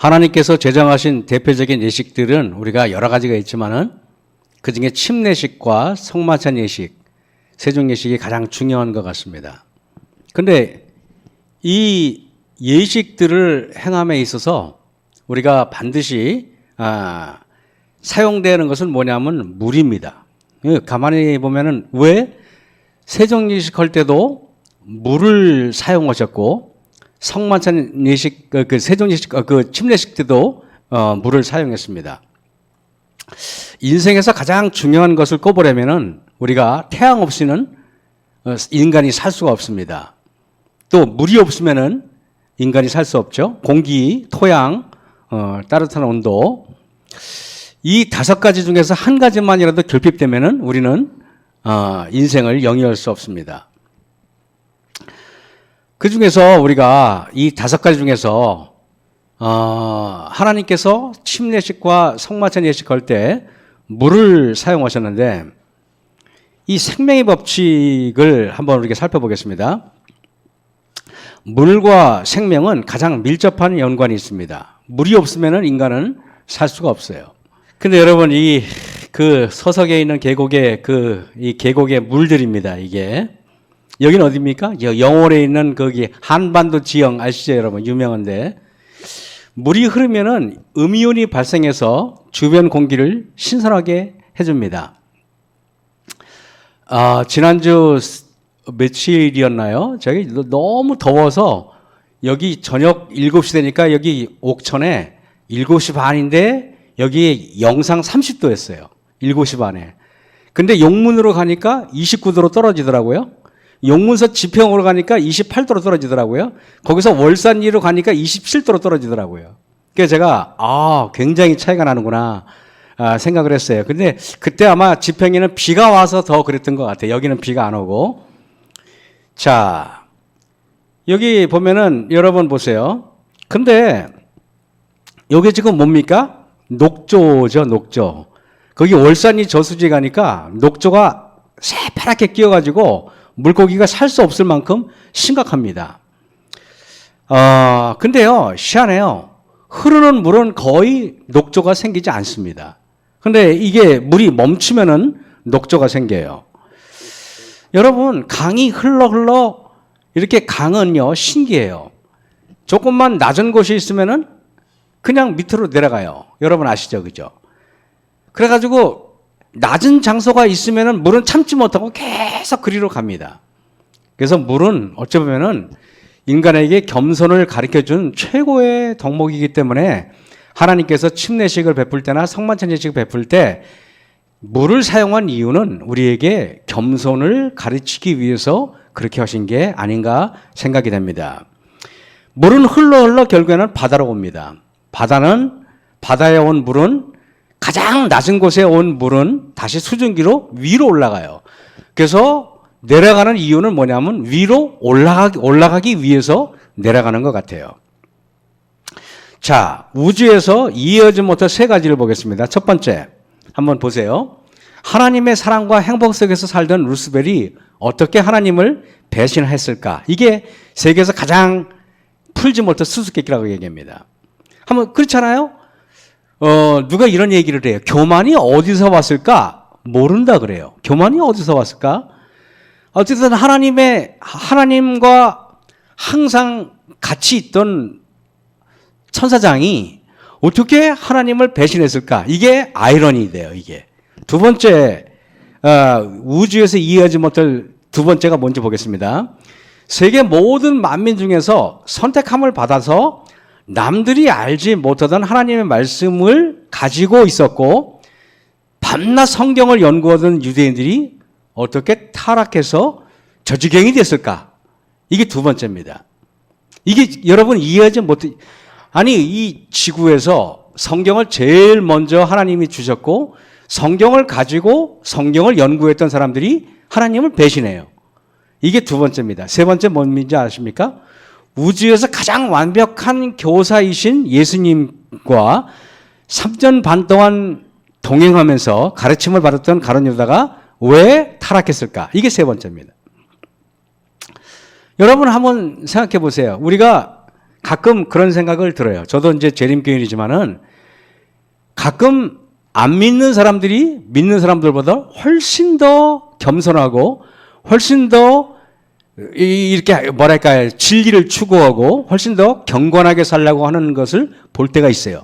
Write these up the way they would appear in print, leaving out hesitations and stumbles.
하나님께서 제정하신 대표적인 예식들은 우리가 여러 가지가 있지만은 그 중에 침례식과 성만찬 예식, 세종 예식이 가장 중요한 것 같습니다. 근데 이 예식들을 행함에 있어서 우리가 반드시 사용되는 것은 뭐냐면 물입니다. 가만히 보면은 왜 세종 예식 할 때도 물을 사용하셨고 성만찬 예식, 그 세종 예식, 그 침례식 때도 물을 사용했습니다. 인생에서 가장 중요한 것을 꼽으려면은 우리가 태양 없이는 인간이 살 수가 없습니다. 또 물이 없으면은 인간이 살 수 없죠. 공기, 토양, 따뜻한 온도. 이 5가지 중에서 한 가지만이라도 결핍되면은 우리는 인생을 영위할 수 없습니다. 그 중에서 우리가 이 5가지 중에서 하나님께서 침례식과 성만찬 예식할 때 물을 사용하셨는데 이 생명의 법칙을 한번 우리가 살펴보겠습니다. 물과 생명은 가장 밀접한 연관이 있습니다. 물이 없으면 인간은 살 수가 없어요. 근데 여러분 그 서석에 있는 계곡의 이 계곡의 물들입니다. 이게 여기는 어디입니까? 영월에 있는 거기 한반도 지형 아시죠, 여러분? 유명한데 물이 흐르면은 음이온이 발생해서 주변 공기를 신선하게 해줍니다. 지난주 며칠이었나요? 저기 너무 더워서 여기 저녁 7시 되니까 여기 옥천에 7시 반인데 여기 영상 30도였어요. 7시 반에. 근데 용문으로 가니까 29도로 떨어지더라고요. 용문서 지평으로 가니까 28도로 떨어지더라고요. 거기서 월산리로 가니까 27도로 떨어지더라고요. 그래서 제가 굉장히 차이가 나는구나 생각을 했어요. 근데 그때 아마 지평에는 비가 와서 더 그랬던 것 같아요. 여기는 비가 안 오고. 자, 여기 보면은 여러분 보세요. 근데 여기 지금 뭡니까? 녹조죠, 녹조. 거기 월산리 저수지에 가니까 녹조가 새파랗게 끼어가지고 물고기가 살 수 없을 만큼 심각합니다. 근데요, 희한해요. 흐르는 물은 거의 녹조가 생기지 않습니다. 근데 이게 물이 멈추면은 녹조가 생겨요. 여러분, 강이 흘러 이렇게 강은요, 신기해요. 조금만 낮은 곳이 있으면은 그냥 밑으로 내려가요. 여러분 아시죠? 그죠? 그래가지고 낮은 장소가 있으면은 물은 참지 못하고 계속 그리로 갑니다. 그래서 물은 어찌 보면은 인간에게 겸손을 가르쳐준 최고의 덕목이기 때문에 하나님께서 침례식을 베풀 때나 성만찬 예식을 베풀 때 물을 사용한 이유는 우리에게 겸손을 가르치기 위해서 그렇게 하신 게 아닌가 생각이 됩니다. 물은 흘러 결국에는 바다로 옵니다. 바다에 온 물은 가장 낮은 곳에 온 물은 다시 수증기로 위로 올라가요. 그래서 내려가는 이유는 뭐냐면 위로 올라가기 위해서 내려가는 것 같아요. 자, 우주에서 이해하지 못할 3가지를 보겠습니다. 첫 번째, 한번 보세요. 하나님의 사랑과 행복 속에서 살던 루스벨이 어떻게 하나님을 배신했을까? 이게 세계에서 가장 풀지 못할 수수께끼라고 얘기합니다. 한번 그렇잖아요? 누가 이런 얘기를 해요. 교만이 어디서 왔을까? 모른다 그래요. 교만이 어디서 왔을까? 어쨌든 하나님과 항상 같이 있던 천사장이 어떻게 하나님을 배신했을까? 이게 아이러니돼요, 이게. 두 번째, 우주에서 이해하지 못할 두 번째가 뭔지 보겠습니다. 세계 모든 만민 중에서 선택함을 받아서 남들이 알지 못하던 하나님의 말씀을 가지고 있었고 밤낮 성경을 연구하던 유대인들이 어떻게 타락해서 저지경이 됐을까? 이게 두 번째입니다. 이게 여러분 이해하지 못해. 아니, 이 지구에서 성경을 제일 먼저 하나님이 주셨고 성경을 가지고 성경을 연구했던 사람들이 하나님을 배신해요. 이게 두 번째입니다. 세 번째 뭔지 아십니까? 우주에서 가장 완벽한 교사이신 예수님과 3년 반 동안 동행하면서 가르침을 받았던 가룟 유다가 왜 타락했을까? 이게 세 번째입니다. 여러분 한번 생각해 보세요. 우리가 가끔 그런 생각을 들어요. 저도 이제 재림교인이지만은 가끔 안 믿는 사람들이 믿는 사람들보다 훨씬 더 겸손하고 훨씬 더 이렇게 뭐랄까요, 진리를 추구하고 훨씬 더 경건하게 살려고 하는 것을 볼 때가 있어요.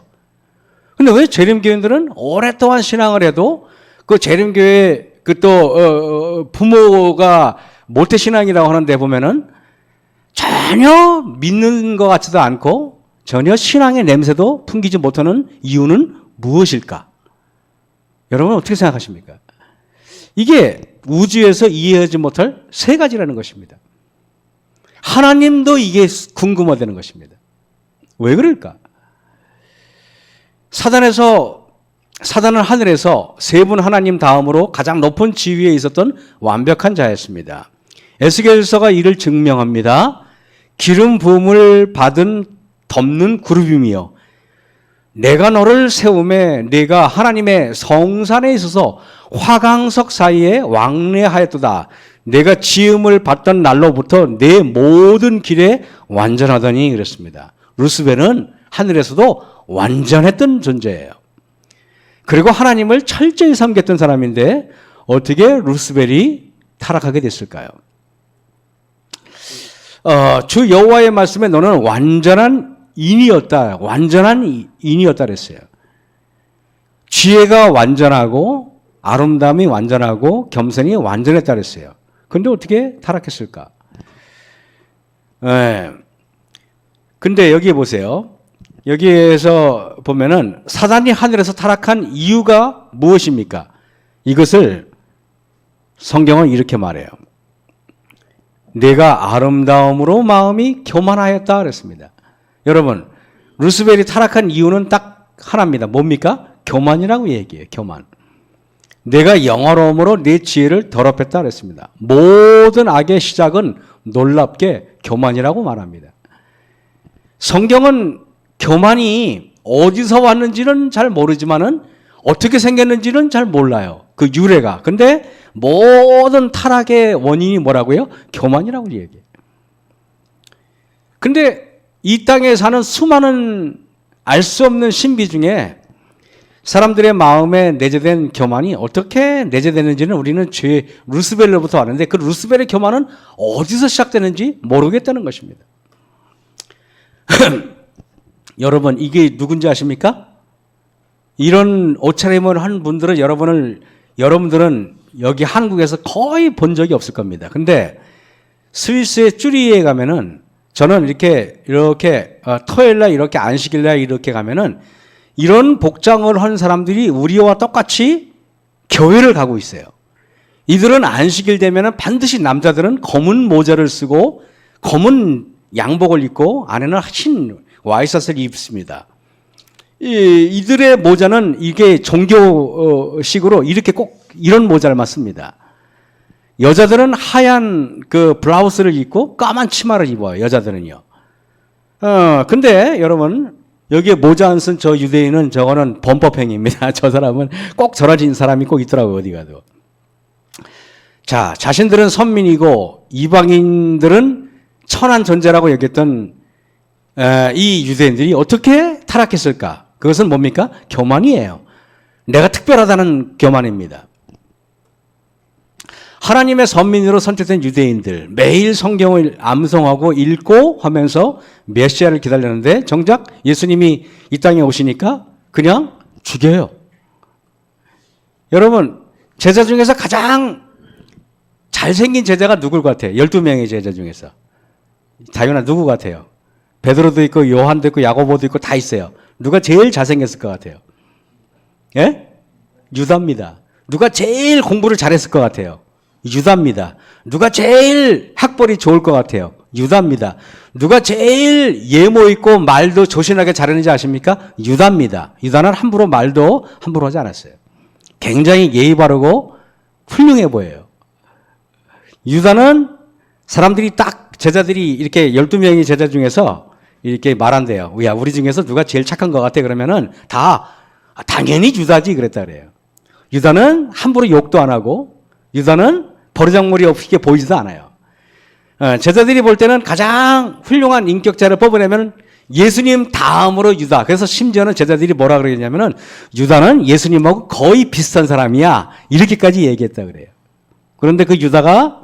근데 왜 재림교인들은 오랫동안 신앙을 해도 그 재림교회 그 또 부모가 모태신앙이라고 하는데 보면은 전혀 믿는 것 같지도 않고 전혀 신앙의 냄새도 풍기지 못하는 이유는 무엇일까? 여러분 어떻게 생각하십니까? 이게 우주에서 이해하지 못할 세 가지라는 것입니다. 하나님도 이게 궁금하다는 것입니다. 왜 그럴까? 사단은 하늘에서 세 분 하나님 다음으로 가장 높은 지위에 있었던 완벽한 자였습니다. 에스겔서가 이를 증명합니다. 기름 부음을 받은 덮는 그룹이며 내가 너를 세움에 네가 하나님의 성산에 있어서 화강석 사이에 왕래하였도다. 내가 지음을 받던 날로부터 내 모든 길에 완전하더니 그랬습니다. 루스벨은 하늘에서도 완전했던 존재예요. 그리고 하나님을 철저히 섬겼던 사람인데 어떻게 루스벨이 타락하게 됐을까요? 주 여호와의 말씀에 너는 완전한 인이었다. 완전한 인이었다 그랬어요. 지혜가 완전하고 아름다움이 완전하고 겸손이 완전했다 그랬어요. 그런데 어떻게 타락했을까? 근데 여기 보세요. 여기에서 보면은 사단이 하늘에서 타락한 이유가 무엇입니까? 이것을 성경은 이렇게 말해요. 내가 아름다움으로 마음이 교만하였다 그랬습니다. 여러분, 루스벨이 타락한 이유는 딱 하나입니다. 뭡니까? 교만이라고 얘기해요. 교만. 내가 영화로움으로 내 지혜를 더럽혔다 그랬습니다. 모든 악의 시작은 놀랍게 교만이라고 말합니다. 성경은 교만이 어디서 왔는지는 잘 모르지만은 어떻게 생겼는지는 잘 몰라요. 그 유래가. 근데 모든 타락의 원인이 뭐라고요? 교만이라고 얘기해요. 근데 이 땅에 사는 수많은 알 수 없는 신비 중에 사람들의 마음에 내재된 교만이 어떻게 내재되는지는 우리는 루스벨로부터 왔는데 그 루스벨의 교만은 어디서 시작되는지 모르겠다는 것입니다. 여러분, 이게 누군지 아십니까? 이런 옷차림을 한 분들은 여러분들은 여기 한국에서 거의 본 적이 없을 겁니다. 근데 스위스의 쭈리히에 가면은 저는 이렇게 토요일날 이렇게 안식일날 이렇게 가면은 이런 복장을 한 사람들이 우리와 똑같이 교회를 가고 있어요. 이들은 안식일 되면은 반드시 남자들은 검은 모자를 쓰고 검은 양복을 입고 안에는 흰 와이셔츠를 입습니다. 이들의 모자는 이게 종교식으로 이렇게 꼭 이런 모자를 씁니다. 여자들은 하얀 그 블라우스를 입고 까만 치마를 입어요. 여자들은요. 근데 여러분, 여기에 모자 안 쓴 저 유대인은 저거는 범법행위입니다. 저 사람은 꼭 저러진 사람이 꼭 있더라고요. 어디 가도. 자, 자신들은 선민이고 이방인들은 천한 존재라고 여겼던 이 유대인들이 어떻게 타락했을까? 그것은 뭡니까? 교만이에요. 내가 특별하다는 교만입니다. 하나님의 선민으로 선택된 유대인들 매일 성경을 암송하고 읽고 하면서 메시아를 기다렸는데 정작 예수님이 이 땅에 오시니까 그냥 죽여요. 여러분, 제자 중에서 가장 잘생긴 제자가 누굴 같아요? 12명의 제자 중에서. 자유나 누구 같아요? 베드로도 있고 요한도 있고 야고보도 있고 다 있어요. 누가 제일 잘생겼을 것 같아요? 예? 유다입니다. 누가 제일 공부를 잘했을 것 같아요? 유다입니다. 누가 제일 학벌이 좋을 것 같아요? 유다입니다. 누가 제일 예모 있고 말도 조신하게 잘하는지 아십니까? 유다입니다. 유다는 말도 함부로 하지 않았어요. 굉장히 예의 바르고 훌륭해 보여요. 유다는 사람들이 딱 제자들이 이렇게 12명의 제자 중에서 이렇게 말한대요. 야, 우리 중에서 누가 제일 착한 것 같아? 그러면은 당연히 유다지 그랬다 그래요. 유다는 함부로 욕도 안 하고 유다는 버르장머리 없게 보이지도 않아요. 제자들이 볼 때는 가장 훌륭한 인격자를 뽑아내면 예수님 다음으로 유다. 그래서 심지어는 제자들이 뭐라 그러냐면은 유다는 예수님하고 거의 비슷한 사람이야. 이렇게까지 얘기했다 그래요. 그런데 그 유다가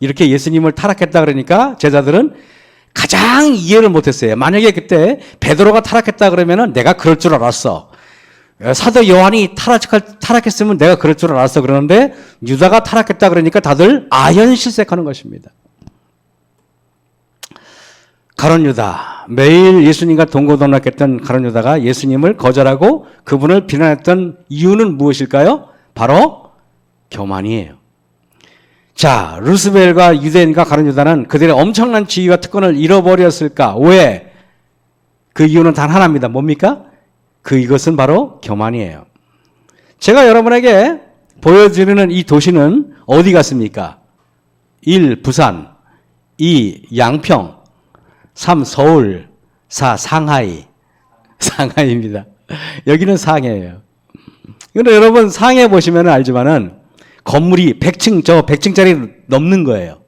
이렇게 예수님을 타락했다 그러니까 제자들은 가장 이해를 못했어요. 만약에 그때 베드로가 타락했다 그러면은 내가 그럴 줄 알았어. 사도 요한이 타락했으면 내가 그럴 줄 알았어. 그러는데 유다가 타락했다 그러니까 다들 아연실색하는 것입니다. 가룟 유다, 매일 예수님과 동고동락했던 가룟 유다가 예수님을 거절하고 그분을 비난했던 이유는 무엇일까요? 바로 교만이에요. 자, 루스벨과 유대인과 가룟 유다는 그들의 엄청난 지위와 특권을 잃어버렸을까? 왜? 그 이유는 단 하나입니다. 뭡니까? 이것은 바로 교만이에요. 제가 여러분에게 보여드리는 이 도시는 어디 같습니까? 1. 부산, 2. 양평, 3. 서울, 4. 상하이. 상하이입니다. 여기는 상해예요. 그런데 여러분 상해 보시면 알지만은 건물이 100층, 저 100층짜리 넘는 거예요.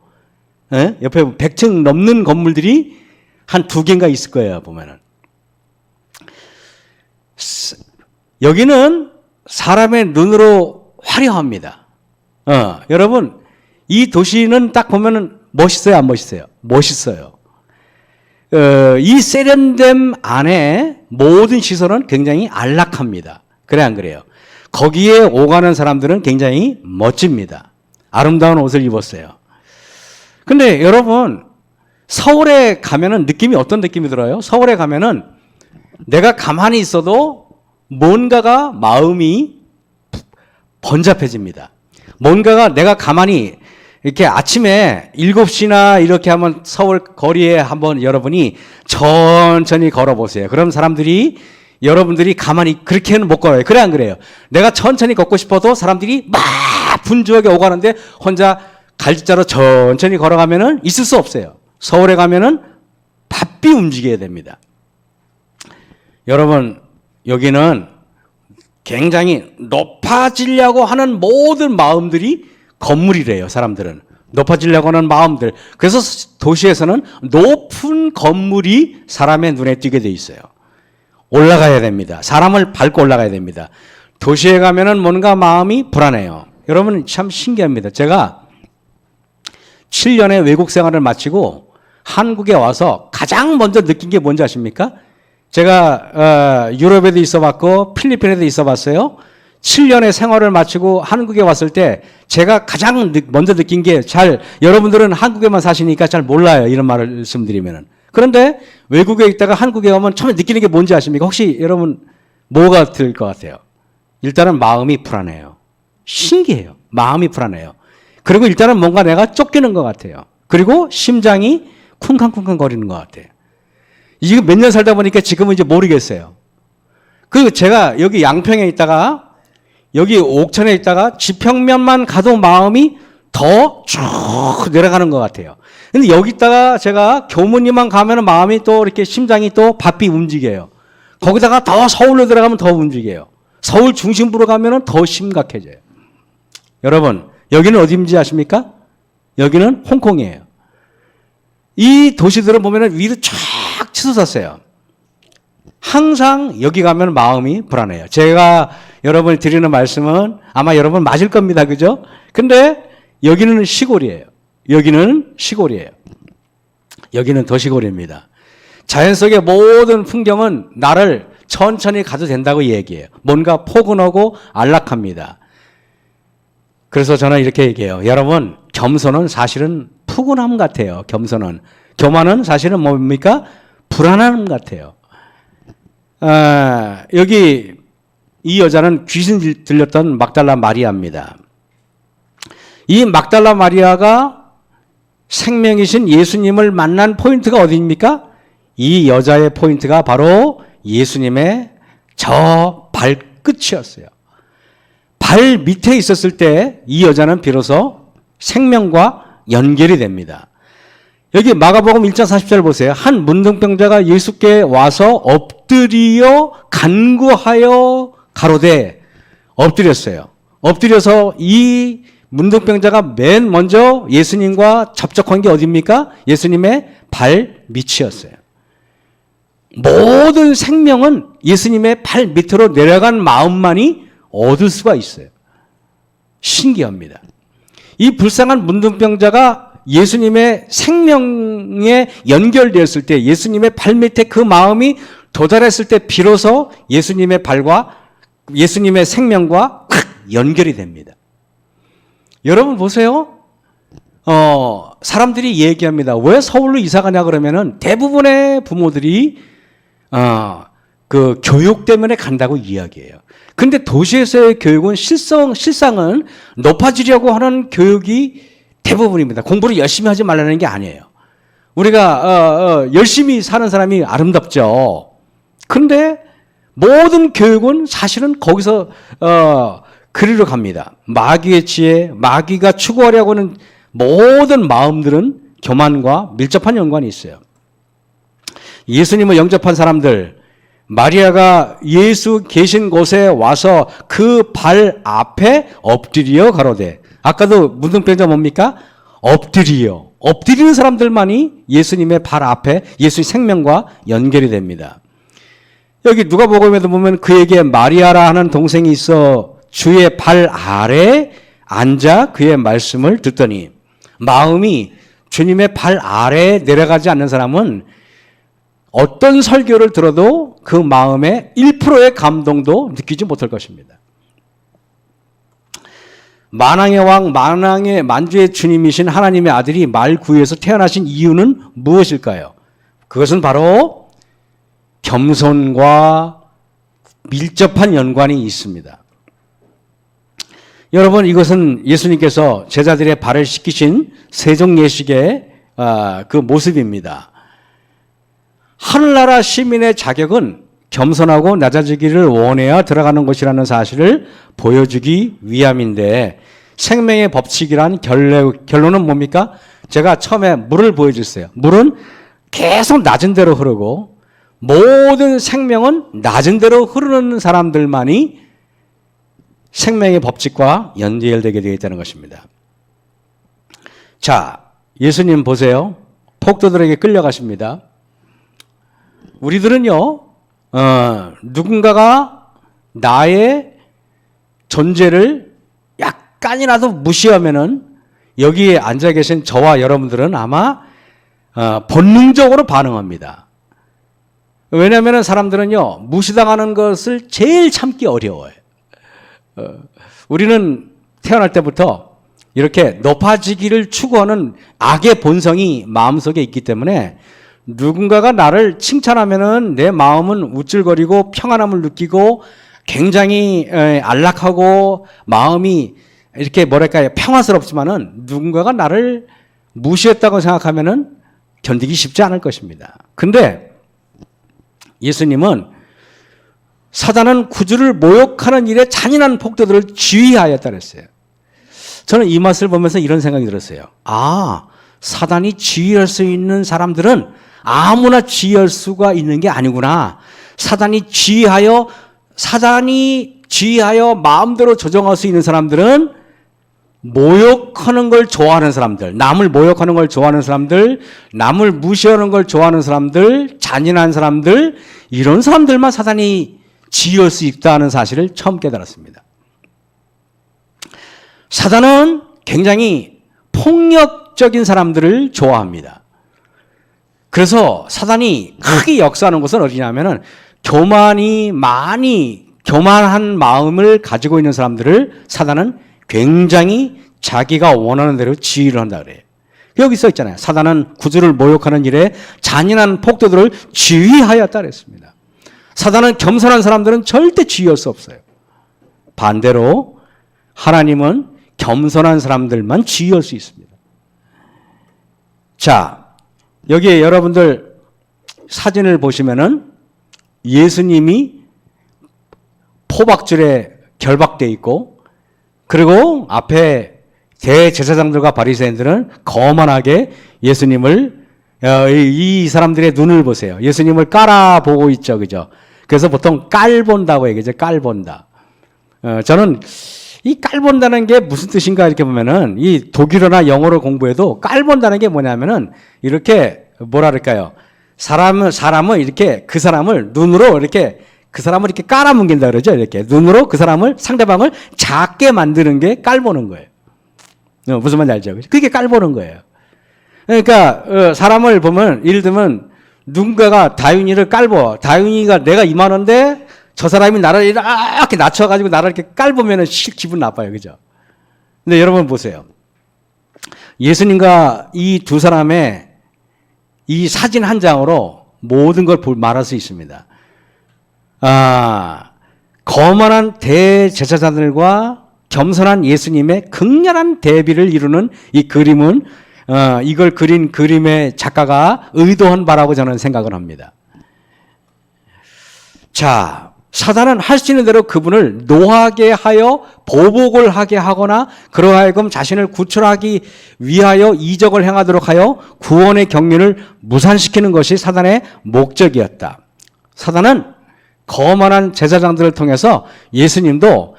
예? 옆에 100층 넘는 건물들이 한 2개인가 있을 거예요, 보면은. 여기는 사람의 눈으로 화려합니다. 여러분, 이 도시는 딱 보면은 멋있어요, 안 멋있어요? 멋있어요. 이 세련됨 안에 모든 시설은 굉장히 안락합니다. 그래, 안 그래요? 거기에 오가는 사람들은 굉장히 멋집니다. 아름다운 옷을 입었어요. 근데 여러분, 서울에 가면은 느낌이 어떤 느낌이 들어요? 서울에 가면은 내가 가만히 있어도 뭔가가 마음이 번잡해집니다. 뭔가가 내가 가만히 이렇게 아침에 7시나 이렇게 하면 서울 거리에 한번 여러분이 천천히 걸어보세요. 그럼 여러분들이 가만히 그렇게는 못 걸어요. 그래, 안 그래요? 내가 천천히 걷고 싶어도 사람들이 막 분주하게 오가는데 혼자 갈짓자로 천천히 걸어가면은 있을 수 없어요. 서울에 가면은 바삐 움직여야 됩니다. 여러분, 여기는 굉장히 높아지려고 하는 모든 마음들이 건물이래요, 사람들은. 높아지려고 하는 마음들. 그래서 도시에서는 높은 건물이 사람의 눈에 띄게 돼 있어요. 올라가야 됩니다. 사람을 밟고 올라가야 됩니다. 도시에 가면은 뭔가 마음이 불안해요. 여러분 참 신기합니다. 제가 7년의 외국 생활을 마치고 한국에 와서 가장 먼저 느낀 게 뭔지 아십니까? 제가 유럽에도 있어봤고 필리핀에도 있어봤어요. 7년의 생활을 마치고 한국에 왔을 때 제가 가장 먼저 느낀 게 여러분들은 한국에만 사시니까 잘 몰라요. 이런 말씀드리면은. 그런데 외국에 있다가 한국에 오면 처음에 느끼는 게 뭔지 아십니까? 혹시 여러분 뭐가 들 것 같아요? 일단은 마음이 불안해요. 신기해요. 마음이 불안해요. 그리고 일단은 뭔가 내가 쫓기는 것 같아요. 그리고 심장이 쿵쾅쿵쾅 거리는 것 같아요. 이거 몇 년 살다 보니까 지금은 이제 모르겠어요. 그리고 제가 여기 양평에 있다가 여기 옥천에 있다가 지평면만 가도 마음이 더 쭉 내려가는 것 같아요. 근데 여기 있다가 제가 교문이만 가면 마음이 또 이렇게 심장이 또 바삐 움직여요. 거기다가 더 서울로 들어가면 더 움직여요. 서울 중심부로 가면 더 심각해져요. 여러분, 여기는 어디인지 아십니까? 여기는 홍콩이에요. 이 도시들을 보면 위로 쫙 치솟았어요. 항상 여기 가면 마음이 불안해요. 제가 여러분이 드리는 말씀은 아마 여러분 맞을 겁니다. 그죠? 근데 여기는 시골이에요. 여기는 시골이에요. 여기는 더 시골입니다. 자연 속의 모든 풍경은 나를 천천히 가도 된다고 얘기해요. 뭔가 포근하고 안락합니다. 그래서 저는 이렇게 얘기해요. 여러분, 겸손은 사실은 푸근함 같아요. 겸손은. 교만은 사실은 뭡니까? 불안함 같아요. 여기 이 여자는 귀신 들렸던 막달라 마리아입니다. 이 막달라 마리아가 생명이신 예수님을 만난 포인트가 어디입니까? 이 여자의 포인트가 바로 예수님의 저 발끝이었어요. 발 밑에 있었을 때 이 여자는 비로소 생명과 연결이 됩니다. 여기 마가복음 1장 40절 보세요. 한 문둥병자가 예수께 와서 엎드려 간구하여 가로되 엎드렸어요. 엎드려서 이 문둥병자가 맨 먼저 예수님과 접촉한 게 어디입니까? 예수님의 발 밑이었어요. 모든 생명은 예수님의 발 밑으로 내려간 마음만이 얻을 수가 있어요. 신기합니다. 이 불쌍한 문둥병자가 예수님의 생명에 연결되었을 때, 예수님의 발 밑에 그 마음이 도달했을 때 비로소 예수님의 발과 예수님의 생명과 확 연결이 됩니다. 여러분 보세요. 사람들이 얘기합니다. 왜 서울로 이사 가냐 그러면은 대부분의 부모들이 그 교육 때문에 간다고 이야기해요. 근데 도시에서의 교육은 실상은 높아지려고 하는 교육이 대부분입니다. 공부를 열심히 하지 말라는 게 아니에요. 우리가 열심히 사는 사람이 아름답죠. 근데 모든 교육은 사실은 거기서 그리로 갑니다. 마귀의 지혜, 마귀가 추구하려고 하는 모든 마음들은 교만과 밀접한 연관이 있어요. 예수님을 영접한 사람들, 마리아가 예수 계신 곳에 와서 그 발 앞에 엎드려 가로되, 아까도 문둥병자 뭡니까? 엎드리는 사람들만이 예수님의 발 앞에 예수의 생명과 연결이 됩니다. 여기 누가복음에도 보면 그에게 마리아라 하는 동생이 있어 주의 발 아래 앉아 그의 말씀을 듣더니, 마음이 주님의 발 아래에 내려가지 않는 사람은 어떤 설교를 들어도 그 마음에 1%의 감동도 느끼지 못할 것입니다. 만왕의 왕, 만왕의 만주의 주님이신 하나님의 아들이 말구유에서 태어나신 이유는 무엇일까요? 그것은 바로 겸손과 밀접한 연관이 있습니다. 여러분, 이것은 예수님께서 제자들의 발을 씻기신 세종예식의 그 모습입니다. 하늘나라 시민의 자격은 겸손하고 낮아지기를 원해야 들어가는 곳이라는 사실을 보여주기 위함인데, 생명의 법칙이란 결론은 뭡니까? 제가 처음에 물을 보여줬어요. 물은 계속 낮은 대로 흐르고 모든 생명은 낮은 대로 흐르는 사람들만이 생명의 법칙과 연결되게 되어 있다는 것입니다. 자, 예수님 보세요. 폭도들에게 끌려가십니다. 우리들은요, 누군가가 나의 존재를 약간이라도 무시하면은 여기에 앉아 계신 저와 여러분들은 아마 본능적으로 반응합니다. 왜냐하면 사람들은요, 무시당하는 것을 제일 참기 어려워요. 우리는 태어날 때부터 이렇게 높아지기를 추구하는 악의 본성이 마음속에 있기 때문에 누군가가 나를 칭찬하면은 내 마음은 우쭐거리고 평안함을 느끼고 굉장히 안락하고 마음이 이렇게 뭐랄까요, 평화스럽지만은 누군가가 나를 무시했다고 생각하면은 견디기 쉽지 않을 것입니다. 근데 예수님은 사단은 구주를 모욕하는 일에 잔인한 폭도들을 지휘하였다 그랬어요. 저는 이 맛을 보면서 이런 생각이 들었어요. 아, 사단이 지휘할 수 있는 사람들은 아무나 지휘할 수가 있는 게 아니구나. 사단이 지휘하여 마음대로 조정할 수 있는 사람들은 모욕하는 걸 좋아하는 사람들, 남을 모욕하는 걸 좋아하는 사람들, 남을 무시하는 걸 좋아하는 사람들, 잔인한 사람들, 이런 사람들만 사단이 지휘할 수 있다는 사실을 처음 깨달았습니다. 사단은 굉장히 폭력적인 사람들을 좋아합니다. 그래서 사단이 크게 역사하는 곳은 어디냐면은 교만한 마음을 가지고 있는 사람들을 사단은 굉장히 자기가 원하는 대로 지휘를 한다 그래요. 여기 써 있잖아요. 사단은 구주를 모욕하는 일에 잔인한 폭도들을 지휘하였다 그랬습니다. 사단은 겸손한 사람들은 절대 지휘할 수 없어요. 반대로 하나님은 겸손한 사람들만 지휘할 수 있습니다. 자, 여기에 여러분들 사진을 보시면은 예수님이 포박줄에 결박되어 있고, 그리고 앞에 대제사장들과 바리새인들은 거만하게 예수님을, 이 사람들의 눈을 보세요. 예수님을 깔아보고 있죠, 그죠? 그래서 보통 깔본다고 얘기하죠. 깔본다. 저는 이 깔본다는 게 무슨 뜻인가 이렇게 보면은, 이 독일어나 영어를 공부해도 깔본다는 게 뭐냐면은 이렇게 뭐라 그럴까요? 사람을 이렇게 그 사람을 눈으로 이렇게 그 사람을 이렇게 깔아뭉긴다 그러죠. 이렇게 눈으로 그 사람을 상대방을 작게 만드는 게 깔보는 거예요. 무슨 말인지 알죠? 그게 깔보는 거예요. 그러니까 사람을 보면 예를 들면 누군가가 다윤이를 깔보. 다윤이가 내가 이만한데 저 사람이 나를 이렇게 낮춰가지고 나를 이렇게 깔보면 기분 나빠요. 그죠? 근데 여러분 보세요. 예수님과 이 두 사람의 이 사진 한 장으로 모든 걸 말할 수 있습니다. 거만한 대제사장들과 겸손한 예수님의 극렬한 대비를 이루는 이 그림은 이걸 그린 그림의 작가가 의도한 바라고 저는 생각을 합니다. 자, 사단은 할 수 있는 대로 그분을 노하게 하여 보복을 하게 하거나 그러하여금 자신을 구출하기 위하여 이적을 행하도록 하여 구원의 경륜을 무산시키는 것이 사단의 목적이었다. 사단은 거만한 제사장들을 통해서 예수님도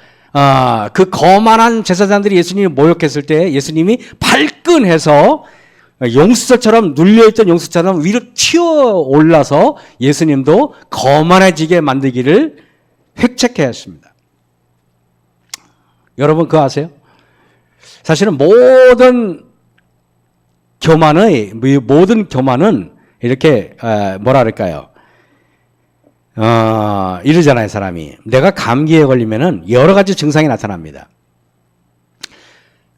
그 거만한 제사장들이 예수님을 모욕했을 때 예수님이 발끈해서 용수철처럼 눌려있던 용수처럼 위로 튀어 올라서 예수님도 거만해지게 만들기를 획책해야 했습니다. 여러분 그거 아세요? 사실은 모든 교만은 이렇게 뭐라 그럴까요? 이러잖아요, 사람이. 내가 감기에 걸리면은 여러 가지 증상이 나타납니다.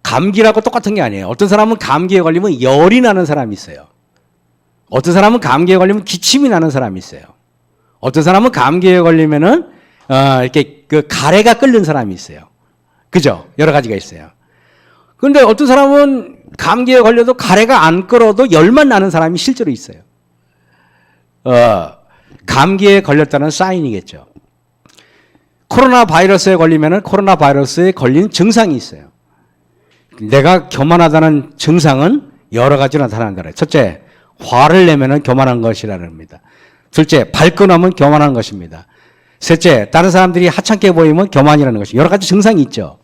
감기라고 똑같은 게 아니에요. 어떤 사람은 감기에 걸리면 열이 나는 사람이 있어요. 어떤 사람은 감기에 걸리면 기침이 나는 사람이 있어요. 어떤 사람은 감기에 걸리면은 이렇게 그 가래가 끓는 사람이 있어요. 그죠? 여러 가지가 있어요. 그런데 어떤 사람은 감기에 걸려도 가래가 안 끓어도 열만 나는 사람이 실제로 있어요. 감기에 걸렸다는 사인이겠죠. 코로나 바이러스에 걸리면은 코로나 바이러스에 걸린 증상이 있어요. 내가 교만하다는 증상은 여러 가지로 나타난다. 첫째, 화를 내면은 교만한 것이라는 겁니다. 둘째, 발끈하면 교만한 것입니다. 셋째, 다른 사람들이 하찮게 보이면 교만이라는 것이 여러 가지 증상이 있죠.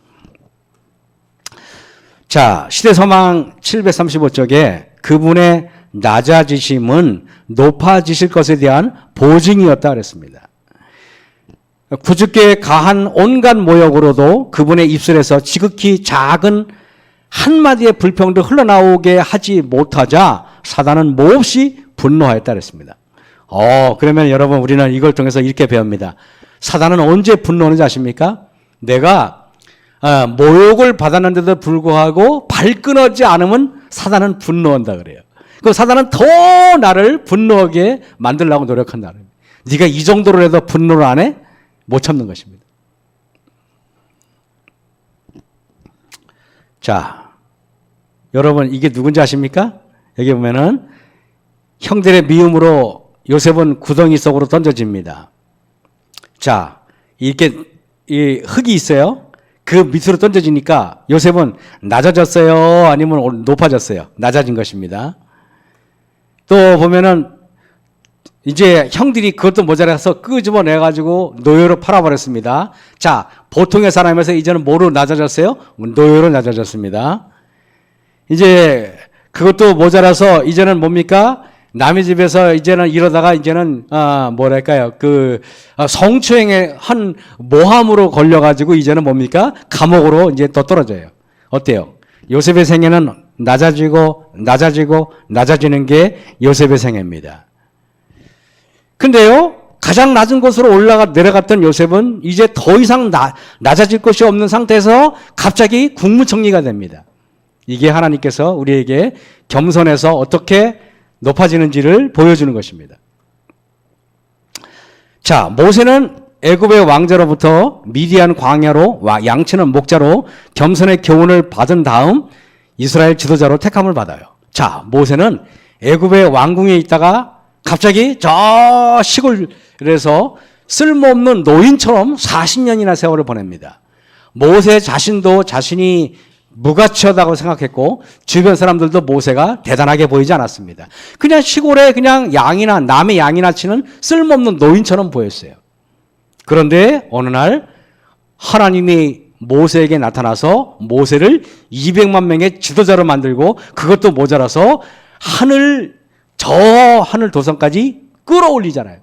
자, 시대서망 735쪽에 그분의 낮아지심은 높아지실 것에 대한 보증이었다 그랬습니다. 구주께 가한 온갖 모욕으로도 그분의 입술에서 지극히 작은 한마디의 불평도 흘러나오게 하지 못하자 사단은 몹시 분노하였다 그랬습니다. 그러면 여러분 우리는 이걸 통해서 이렇게 배웁니다. 사단은 언제 분노하는지 아십니까? 내가 모욕을 받았는데도 불구하고 발끈하지 않으면 사단은 분노한다 그래요. 그 사단은 더 나를 분노하게 만들려고 노력한다. 네가 이 정도로라도 분노를 안 해? 못 참는 것입니다. 자, 여러분 이게 누군지 아십니까? 여기 보면은 형들의 미움으로 요셉은 구덩이 속으로 던져집니다. 자, 이렇게 이 흙이 있어요. 그 밑으로 던져지니까 요셉은 낮아졌어요? 아니면 높아졌어요? 낮아진 것입니다. 또 보면은 이제 형들이 그것도 모자라서 끄집어내가지고 노예로 팔아버렸습니다. 자, 보통의 사람에서 이제는 뭐로 낮아졌어요? 노예로 낮아졌습니다. 이제 그것도 모자라서 이제는 뭡니까? 남의 집에서 이제는 이러다가 이제는 뭐랄까요? 성추행에 한 모함으로 걸려가지고 이제는 뭡니까? 감옥으로 이제 더 떨어져요. 어때요? 요셉의 생애는 낮아지는 게 요셉의 생애입니다. 근데요, 가장 낮은 곳으로 내려갔던 요셉은 이제 더 이상 낮아질 곳이 없는 상태에서 갑자기 국무총리가 됩니다. 이게 하나님께서 우리에게 겸손해서 어떻게 높아지는지를 보여주는 것입니다. 자, 모세는 애굽의 왕자로부터 미디안 광야로 양치는 목자로 겸손의 교훈을 받은 다음 이스라엘 지도자로 택함을 받아요. 자, 모세는 애굽의 왕궁에 있다가 갑자기 저 시골에서 쓸모없는 노인처럼 40년이나 세월을 보냅니다. 모세 자신도 자신이 무가치하다고 생각했고 주변 사람들도 모세가 대단하게 보이지 않았습니다. 그냥 시골에 그냥 남의 양이나 치는 쓸모없는 노인처럼 보였어요. 그런데 어느 날 하나님이 모세에게 나타나서 모세를 200만 명의 지도자로 만들고 그것도 모자라서 하늘 저 하늘 도성까지 끌어올리잖아요.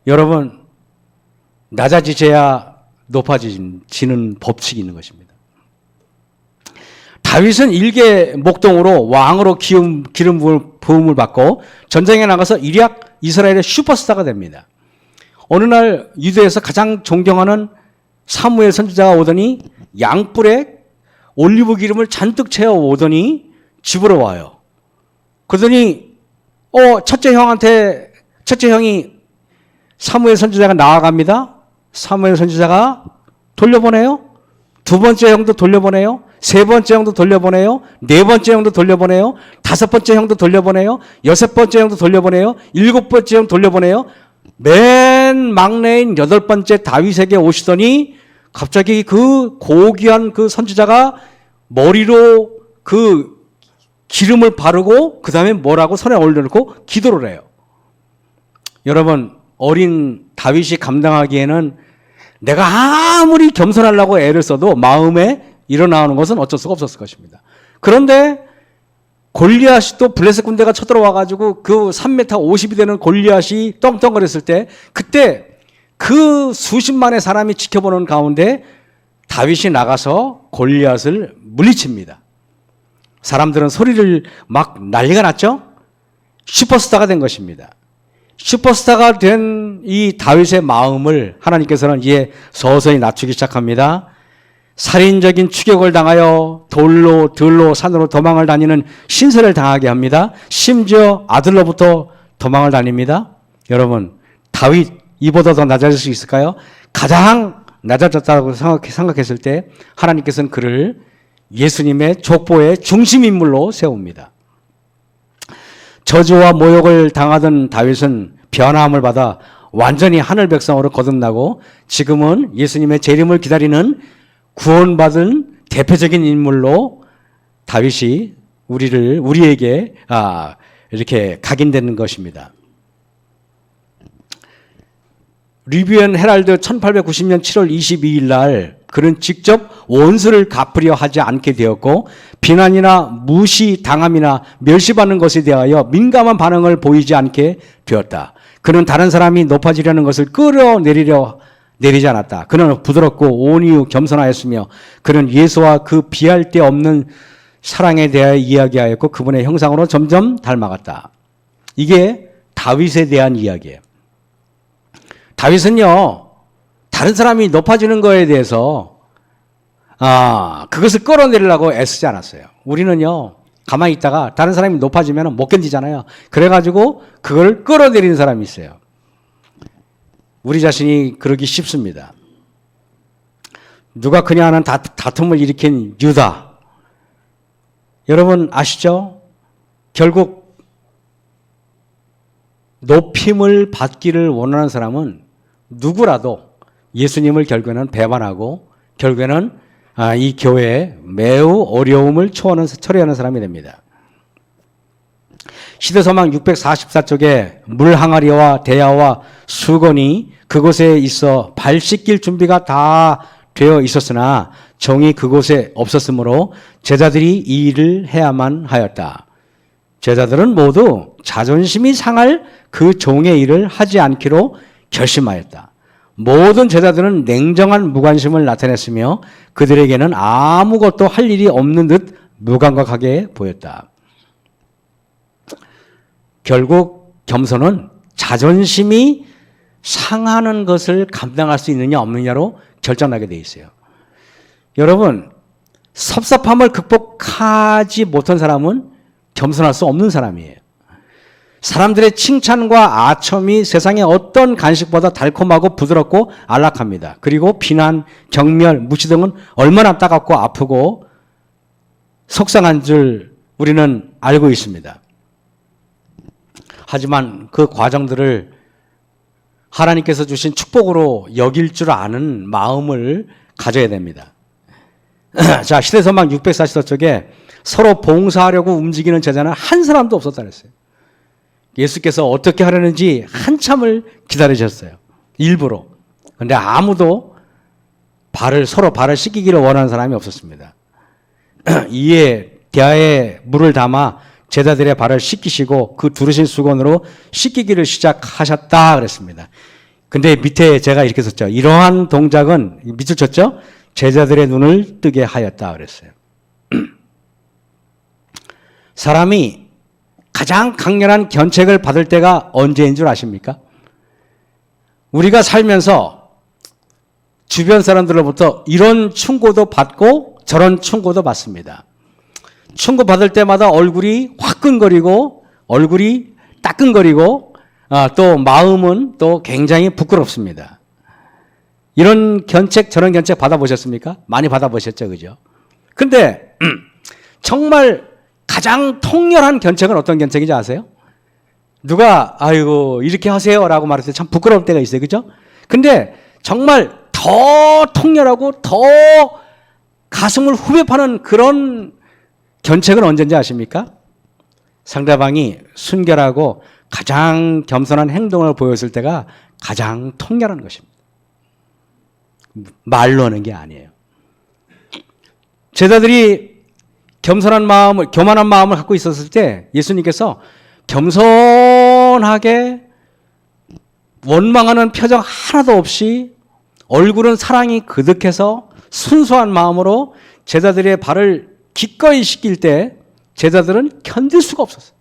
여러분, 낮아지셔야 높아지는 법칙이 있는 것입니다. 다윗은 일개 목동으로 왕으로 기름 부음을 받고 전쟁에 나가서 일약 이스라엘의 슈퍼스타가 됩니다. 어느 날 유대에서 가장 존경하는 사무엘 선지자가 오더니 양뿔에 올리브 기름을 잔뜩 채워 오더니 집으로 와요. 그러더니 첫째 형이 사무엘 선지자가 나아갑니다. 사무엘 선지자가 돌려보내요. 두 번째 형도 돌려보내요. 세 번째 형도 돌려보내요. 네 번째 형도 돌려보내요. 다섯 번째 형도 돌려보내요. 여섯 번째 형도 돌려보내요. 일곱 번째 형 돌려보내요. 맨 막내인 여덟 번째 다윗에게 오시더니 갑자기 그 고귀한 그 선지자가 머리로 그 기름을 바르고 그 다음에 뭐라고 손에 올려놓고 기도를 해요. 여러분, 어린 다윗이 감당하기에는 내가 아무리 겸손하려고 애를 써도 마음에 일어나오는 것은 어쩔 수가 없었을 것입니다. 그런데 골리앗이 또 블레셋 군대가 쳐들어와가지고 그 3m 50이 되는 골리앗이 떵떵거렸을 때 그때 그 수십만의 사람이 지켜보는 가운데 다윗이 나가서 골리앗을 물리칩니다. 사람들은 소리를 막 난리가 났죠? 슈퍼스타가 된 것입니다. 슈퍼스타가 된 이 다윗의 마음을 하나님께서는 이제 서서히 낮추기 시작합니다. 살인적인 추격을 당하여 돌로 들로 산으로 도망을 다니는 신세를 당하게 합니다. 심지어 아들로부터 도망을 다닙니다. 여러분, 다윗 이보다 더 낮아질 수 있을까요? 가장 낮아졌다고 생각했을 때 하나님께서는 그를 예수님의 족보의 중심인물로 세웁니다. 저주와 모욕을 당하던 다윗은 변화함을 받아 완전히 하늘 백성으로 거듭나고 지금은 예수님의 재림을 기다리는 구원받은 대표적인 인물로 다윗이 우리에게 이렇게 각인되는 것입니다. 리뷰 앤 헤랄드 1890년 7월 22일 날 그는 직접 원수를 갚으려 하지 않게 되었고 비난이나 무시당함이나 멸시받는 것에 대하여 민감한 반응을 보이지 않게 되었다. 그는 다른 사람이 높아지려는 것을 끌어내리지 않았다. 그는 부드럽고 온유 겸손하였으며 그는 예수와 그 비할 데 없는 사랑에 대하여 이야기하였고 그분의 형상으로 점점 닮아갔다. 이게 다윗에 대한 이야기예요. 다윗은요, 다른 사람이 높아지는 거에 대해서 그것을 끌어내리려고 애쓰지 않았어요. 우리는요, 가만히 있다가 다른 사람이 높아지면 못 견디잖아요. 그래가지고 그걸 끌어내리는 사람이 있어요. 우리 자신이 그러기 쉽습니다. 누가 그냐 하는 다툼을 일으킨 유다. 여러분 아시죠? 결국 높임을 받기를 원하는 사람은 누구라도 예수님을 결국에는 배반하고 결국에는 이 교회에 매우 어려움을 처리하는 사람이 됩니다. 시대서막 644쪽에 물 항아리와 대야와 수건이 그곳에 있어 발 씻길 준비가 다 되어 있었으나 정이 그곳에 없었으므로 제자들이 이 일을 해야만 하였다. 제자들은 모두 자존심이 상할 그 종의 일을 하지 않기로 결심하였다. 모든 제자들은 냉정한 무관심을 나타냈으며 그들에게는 아무것도 할 일이 없는 듯 무감각하게 보였다. 결국 겸손은 자존심이 상하는 것을 감당할 수 있느냐 없느냐로 결정나게 돼 있어요. 여러분, 섭섭함을 극복하지 못한 사람은 겸손할 수 없는 사람이에요. 사람들의 칭찬과 아첨이 세상의 어떤 간식보다 달콤하고 부드럽고 안락합니다. 그리고 비난, 경멸, 무시 등은 얼마나 따갑고 아프고 속상한 줄 우리는 알고 있습니다. 하지만 그 과정들을 하나님께서 주신 축복으로 여길 줄 아는 마음을 가져야 됩니다. 자, 시대서막 644쪽에 서로 봉사하려고 움직이는 제자는 한 사람도 없었다 그랬어요. 예수께서 어떻게 하려는지 한참을 기다리셨어요. 일부러. 그런데 아무도 서로 발을 씻기기를 원하는 사람이 없었습니다. 이에 대야에 물을 담아 제자들의 발을 씻기시고 그 두르신 수건으로 씻기기를 시작하셨다 그랬습니다. 근데 밑에 제가 이렇게 썼죠. 이러한 동작은 밑줄 쳤죠. 제자들의 눈을 뜨게 하였다 그랬어요. 사람이 가장 강렬한 견책을 받을 때가 언제인 줄 아십니까? 우리가 살면서 주변 사람들로부터 이런 충고도 받고 저런 충고도 받습니다. 충고 받을 때마다 얼굴이 화끈거리고 얼굴이 따끈거리고 또 마음은 또 굉장히 부끄럽습니다. 이런 견책 저런 견책 받아보셨습니까? 많이 받아보셨죠, 그죠? 근데 정말 가장 통렬한 견책은 어떤 견책인지 아세요? 누가 아이고 이렇게 하세요라고 말할 때 참 부끄러울 때가 있어요, 그죠? 근데 정말 더 통렬하고 더 가슴을 후벼 파는 그런 견책은 언제인지 아십니까? 상대방이 순결하고 가장 겸손한 행동을 보였을 때가 가장 통렬한 것입니다. 말로 하는 게 아니에요. 제자들이 겸손한 마음을, 교만한 마음을 갖고 있었을 때 예수님께서 겸손하게 원망하는 표정 하나도 없이 얼굴은 사랑이 그득해서 순수한 마음으로 제자들의 발을 기꺼이 씻길 때 제자들은 견딜 수가 없었어요.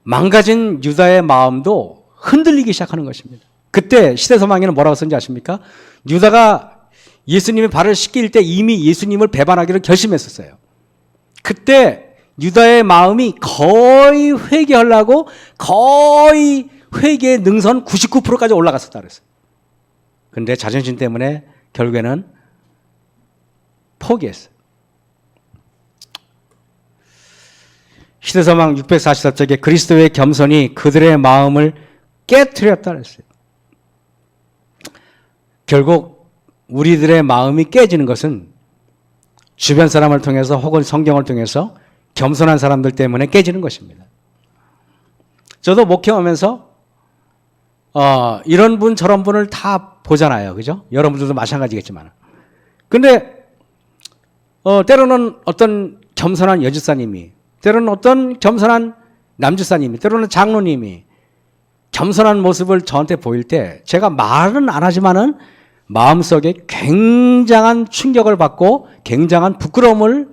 망가진 유다의 마음도 흔들리기 시작하는 것입니다. 그때 시대서방에는 뭐라고 썼는지 아십니까? 유다가 예수님의 발을 씻길 때 이미 예수님을 배반하기로 결심했었어요. 그때 유다의 마음이 거의 회개하려고 거의 회개의 능선 99%까지 올라갔었다 그랬어요. 그런데 자존심 때문에 결국에는 포기했어요. 시대서방 644쪽에 그리스도의 겸손이 그들의 마음을 깨트렸다 그랬어요. 결국 우리들의 마음이 깨지는 것은 주변 사람을 통해서 혹은 성경을 통해서 겸손한 사람들 때문에 깨지는 것입니다. 저도 목회하면서 이런 분 저런 분을 다 보잖아요. 그죠? 여러분들도 마찬가지겠지만. 근데 때로는 어떤 겸손한 여집사님이, 때로는 어떤 겸손한 남집사님이, 때로는 장로님이 겸손한 모습을 저한테 보일 때 제가 말은 안 하지만은 마음속에 굉장한 충격을 받고 굉장한 부끄러움을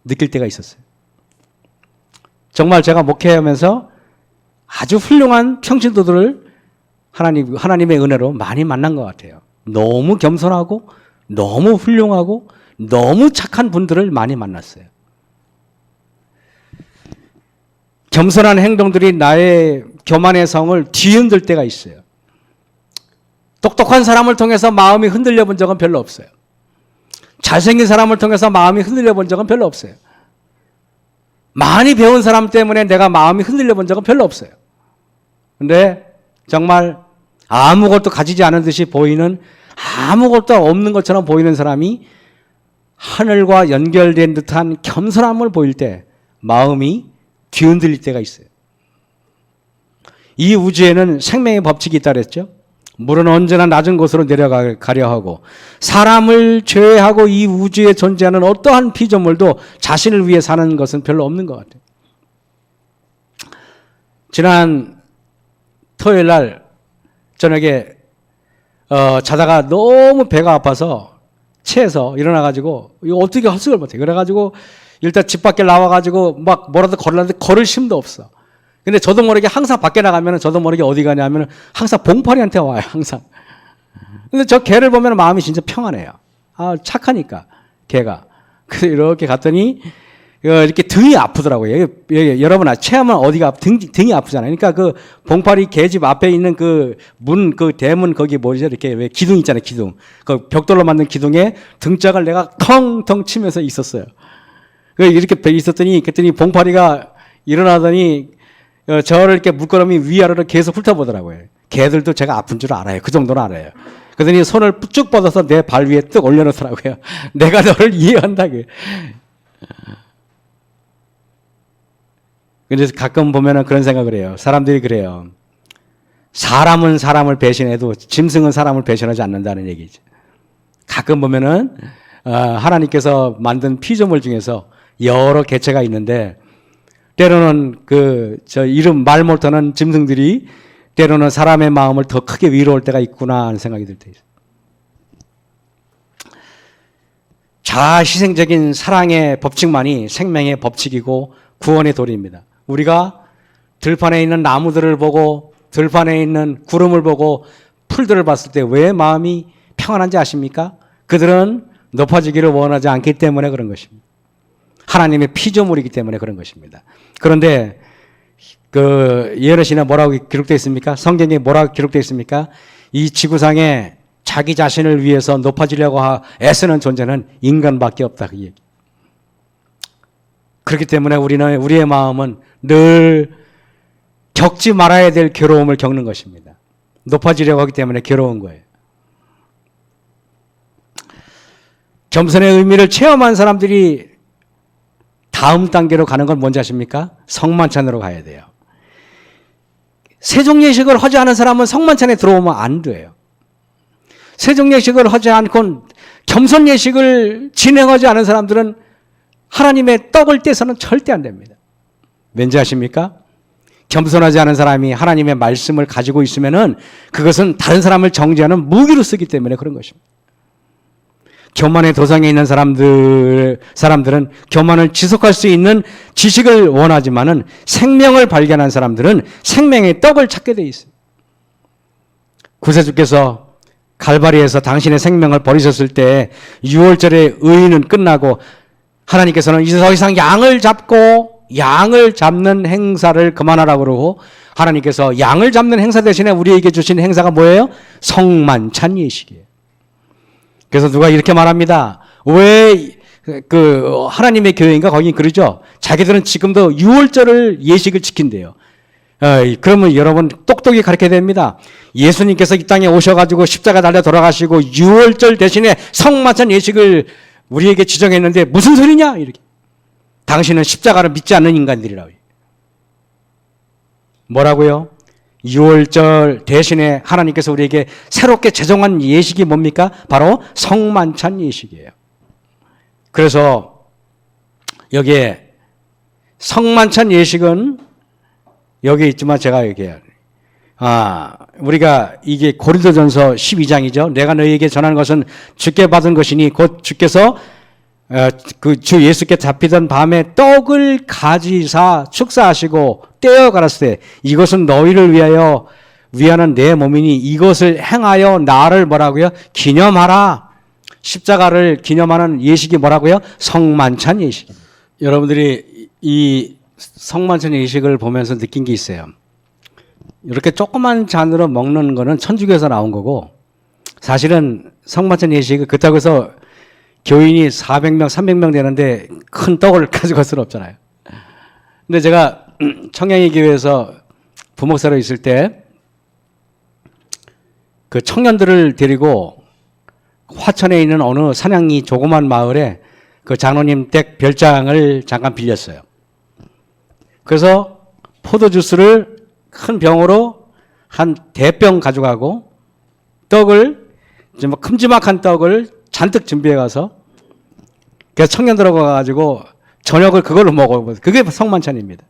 느낄 때가 있었어요. 정말 제가 목회하면서 아주 훌륭한 평신도들을 하나님의 은혜로 많이 만난 것 같아요. 너무 겸손하고 너무 훌륭하고 너무 착한 분들을 많이 만났어요. 겸손한 행동들이 나의 교만의 성을 뒤흔들 때가 있어요. 똑똑한 사람을 통해서 마음이 흔들려 본 적은 별로 없어요. 잘생긴 사람을 통해서 마음이 흔들려 본 적은 별로 없어요. 많이 배운 사람 때문에 내가 마음이 흔들려 본 적은 별로 없어요. 근데 정말 아무것도 가지지 않은 듯이 보이는, 아무것도 없는 것처럼 보이는 사람이 하늘과 연결된 듯한 겸손함을 보일 때 마음이 뒤흔들릴 때가 있어요. 이 우주에는 생명의 법칙이 있다 그랬죠. 물은 언제나 낮은 곳으로 내려가려 하고 사람을 제외하고 이 우주에 존재하는 어떠한 피조물도 자신을 위해 사는 것은 별로 없는 것 같아요. 지난 토요일 날 저녁에 자다가 너무 배가 아파서 체해서 일어나가지고 이거 어떻게 헛수을 못해. 그래가지고 일단 집 밖에 나와가지고 막 뭐라도 걸으려는데 걸을 힘도 없어. 근데 저도 모르게 항상 밖에 나가면 저도 모르게 어디 가냐면 항상 봉파리한테 와요, 항상. 근데 저 개를 보면 마음이 진짜 평안해요. 착하니까, 개가. 그래서 이렇게 갔더니 이렇게 등이 아프더라고요. 여러분 체하면 어디가 등이 아프잖아요. 그러니까 그 봉파리 개집 앞에 있는 그 문, 그 대문 거기 뭐죠? 이렇게 왜 기둥 있잖아요, 기둥. 그 벽돌로 만든 기둥에 등짝을 내가 텅텅 치면서 있었어요. 이렇게 있었더니 그랬더니 봉파리가 일어나더니 저를 이렇게 물끄러미 위아래로 계속 훑어보더라고요. 개들도 제가 아픈 줄 알아요. 그 정도는 알아요. 그러더니 손을 쭉 뻗어서 내 발 위에 뚝 올려놓더라고요. 내가 너를 이해한다고. 그래서 가끔 보면은 그런 생각을 해요. 사람들이 그래요. 사람은 사람을 배신해도 짐승은 사람을 배신하지 않는다는 얘기죠. 가끔 보면은 하나님께서 만든 피조물 중에서 여러 개체가 있는데 때로는 이름 말 못하는 짐승들이 때로는 사람의 마음을 더 크게 위로할 때가 있구나 하는 생각이 들 때 있어요. 자아희생적인 사랑의 법칙만이 생명의 법칙이고 구원의 도리입니다. 우리가 들판에 있는 나무들을 보고 들판에 있는 구름을 보고 풀들을 봤을 때 왜 마음이 평안한지 아십니까? 그들은 높아지기를 원하지 않기 때문에 그런 것입니다. 하나님의 피조물이기 때문에 그런 것입니다. 그런데 예언의 뭐라고 기록되어 있습니까? 성경에 뭐라고 기록되어 있습니까? 이 지구상에 자기 자신을 위해서 높아지려고 애쓰는 존재는 인간밖에 없다. 그 얘기. 그렇기 때문에 우리의 마음은 늘 겪지 말아야 될 괴로움을 겪는 것입니다. 높아지려고 하기 때문에 괴로운 거예요. 겸손의 의미를 체험한 사람들이 다음 단계로 가는 건 뭔지 아십니까? 성만찬으로 가야 돼요. 세종예식을 하지 않은 사람은 성만찬에 들어오면 안 돼요. 세종예식을 하지 않고 겸손예식을 진행하지 않은 사람들은 하나님의 떡을 떼서는 절대 안 됩니다. 왠지 아십니까? 겸손하지 않은 사람이 하나님의 말씀을 가지고 있으면은 그것은 다른 사람을 정죄하는 무기로 쓰기 때문에 그런 것입니다. 교만의 도상에 있는 사람들은 교만을 지속할 수 있는 지식을 원하지만은 생명을 발견한 사람들은 생명의 떡을 찾게 돼 있어요. 구세주께서 갈바리에서 당신의 생명을 버리셨을 때 6월절의 의의는 끝나고 하나님께서는 이제 더 이상 양을 잡는 행사를 그만하라고 그러고 하나님께서 양을 잡는 행사 대신에 우리에게 주신 행사가 뭐예요? 성만찬 예식이에요. 그래서 누가 이렇게 말합니다. 왜 하나님의 교회인가 거기 그러죠. 자기들은 지금도 6월절을 예식을 지킨대요. 그러면 여러분 똑똑히 가르쳐야 됩니다. 예수님께서 이 땅에 오셔가지고 십자가 달려 돌아가시고 6월절 대신에 성만찬 예식을 우리에게 지정했는데 무슨 소리냐? 이렇게. 당신은 십자가를 믿지 않는 인간들이라고요. 뭐라고요? 6월절 대신에 하나님께서 우리에게 새롭게 제정한 예식이 뭡니까? 바로 성만찬 예식이에요. 그래서 여기에 성만찬 예식은 여기 있지만 제가 얘기해요. 우리가 이게 고린도전서 12장이죠. 내가 너희에게 전하는 것은 주께 받은 것이니 곧 주께서 주 예수께 잡히던 밤에 떡을 가지사 축사하시고 떼어 가라사대 이것은 너희를 위하는 내 몸이니 이것을 행하여 나를 뭐라고요? 기념하라. 십자가를 기념하는 예식이 뭐라고요? 성만찬 예식. 여러분들이 이 성만찬 예식을 보면서 느낀 게 있어요. 이렇게 조그만 잔으로 먹는 거는 천주교에서 나온 거고 사실은 성만찬 예식은 그렇다고 해서 교인이 400명, 300명 되는데 큰 떡을 가져갈 수는 없잖아요. 근데 제가 청양리 교회에서 부목사로 있을 때 그 청년들을 데리고 화천에 있는 어느 산양리 조그만 마을에 그 장로님 댁 별장을 잠깐 빌렸어요. 그래서 포도주스를 큰 병으로 한 대병 가져가고 떡을 이제 막 큼지막한 떡을 잔뜩 준비해 가서 그래서 청년들하고 가가지고 저녁을 그걸로 먹어. 그게 성만찬입니다.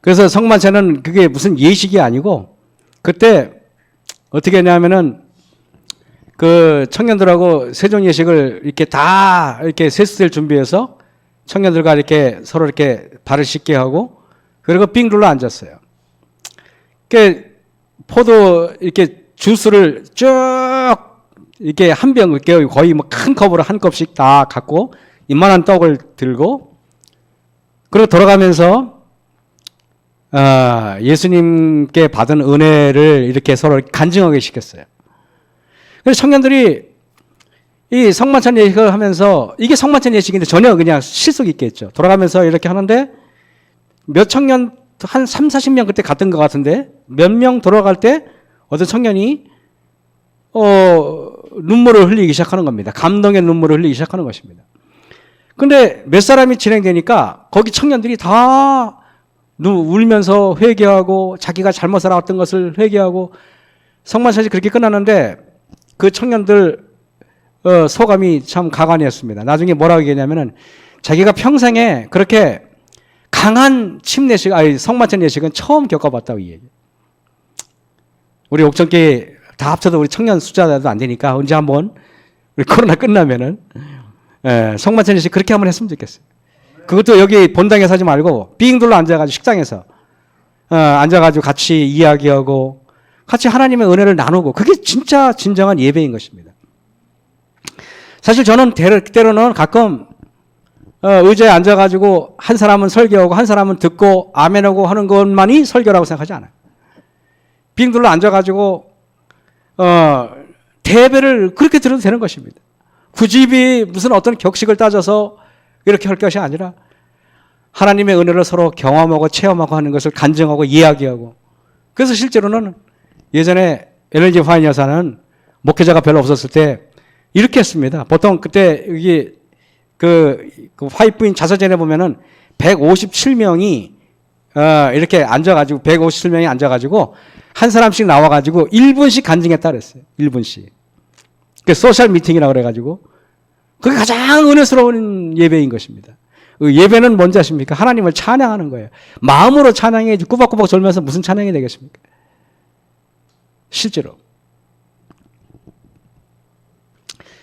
그래서 성만찬은 그게 무슨 예식이 아니고 그때 어떻게 했냐면은 그 청년들하고 세종 예식을 이렇게 다 이렇게 세수대를 준비해서 청년들과 이렇게 서로 이렇게 발을 씻게 하고 그리고 빙 둘러 앉았어요. 그 포도 이렇게 주스를 쭉 이렇게 한 병, 거의 뭐 큰 컵으로 한 컵씩 다 갖고 이만한 떡을 들고 그리고 돌아가면서 예수님께 받은 은혜를 이렇게 서로 간증하게 시켰어요. 그래서 청년들이 이 성만찬 예식을 하면서 이게 성만찬 예식인데 전혀 그냥 실속 있게 했죠. 돌아가면서 이렇게 하는데 몇 청년 한 3, 40명 그때 갔던 것 같은데 몇 명 돌아갈 때 어떤 청년이 눈물을 흘리기 시작하는 겁니다. 감동의 눈물을 흘리기 시작하는 것입니다. 근데 몇 사람이 진행되니까 거기 청년들이 다 울면서 회개하고 자기가 잘못 살아왔던 것을 회개하고 성만찬이 그렇게 끝났는데 그 청년들 소감이 참 가관이었습니다. 나중에 뭐라고 얘기했냐면은 자기가 평생에 그렇게 강한 침례식, 성만찬 예식은 처음 겪어봤다고 얘기해요. 우리 옥천교회 다 합쳐도 우리 청년 숫자도 안 되니까 언제 한번 우리 코로나 끝나면은 성만찬 예식 그렇게 한번 했으면 좋겠어요. 그것도 여기 본당에서 하지 말고 빙둘러 앉아가지고 식당에서 앉아가지고 같이 이야기하고 같이 하나님의 은혜를 나누고 그게 진짜 진정한 예배인 것입니다. 사실 저는 때로는 가끔 의자에 앉아가지고 한 사람은 설교하고 한 사람은 듣고 아멘하고 하는 것만이 설교라고 생각하지 않아요. 빙둘러 앉아가지고 대배를 그렇게 들어도 되는 것입니다. 굳이 무슨 어떤 격식을 따져서 이렇게 할 것이 아니라 하나님의 은혜를 서로 경험하고 체험하고 하는 것을 간증하고 이야기하고 그래서 실제로는 예전에 LNG 화인 여사는 목회자가 별로 없었을 때 이렇게 했습니다. 보통 그때 여기 그 화이트인 자서전에 보면은 157명이 이렇게 앉아가지고 157명이 앉아가지고 한 사람씩 나와가지고 1분씩 간증했다 그랬어요. 1분씩. 그 소셜 미팅이라고 그래가지고 그게 가장 은혜스러운 예배인 것입니다. 그 예배는 뭔지 아십니까? 하나님을 찬양하는 거예요. 마음으로 찬양해야지 꾸벅꾸벅 졸면서 무슨 찬양이 되겠습니까? 실제로.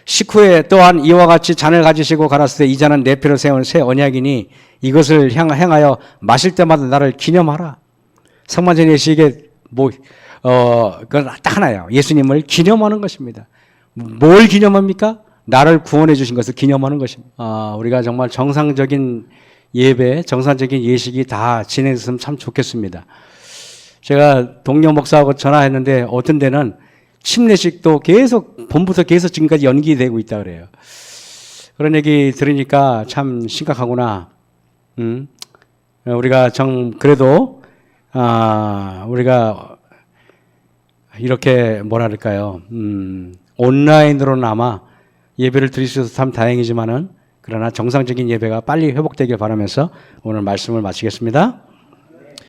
식후에 또한 이와 같이 잔을 가지시고 가라사대 이 잔은 내 피로 세운 새 언약이니 이것을 행하여 마실 때마다 나를 기념하라. 성만찬 예식에 그건 딱 하나예요. 예수님을 기념하는 것입니다. 뭘 기념합니까? 나를 구원해 주신 것을 기념하는 것입니다. 우리가 정말 정상적인 예배, 정상적인 예식이 다 진행됐으면 참 좋겠습니다. 제가 동료 목사하고 전화했는데 어떤 데는 침례식도 계속 봄부터 계속 지금까지 연기되고 있다 그래요. 그런 얘기 들으니까 참 심각하구나. 우리가 그래도 우리가 이렇게 뭐랄까요? 온라인으로나마 예배를 드릴 수 있어서 참 다행이지만은 그러나 정상적인 예배가 빨리 회복되길 바라면서 오늘 말씀을 마치겠습니다.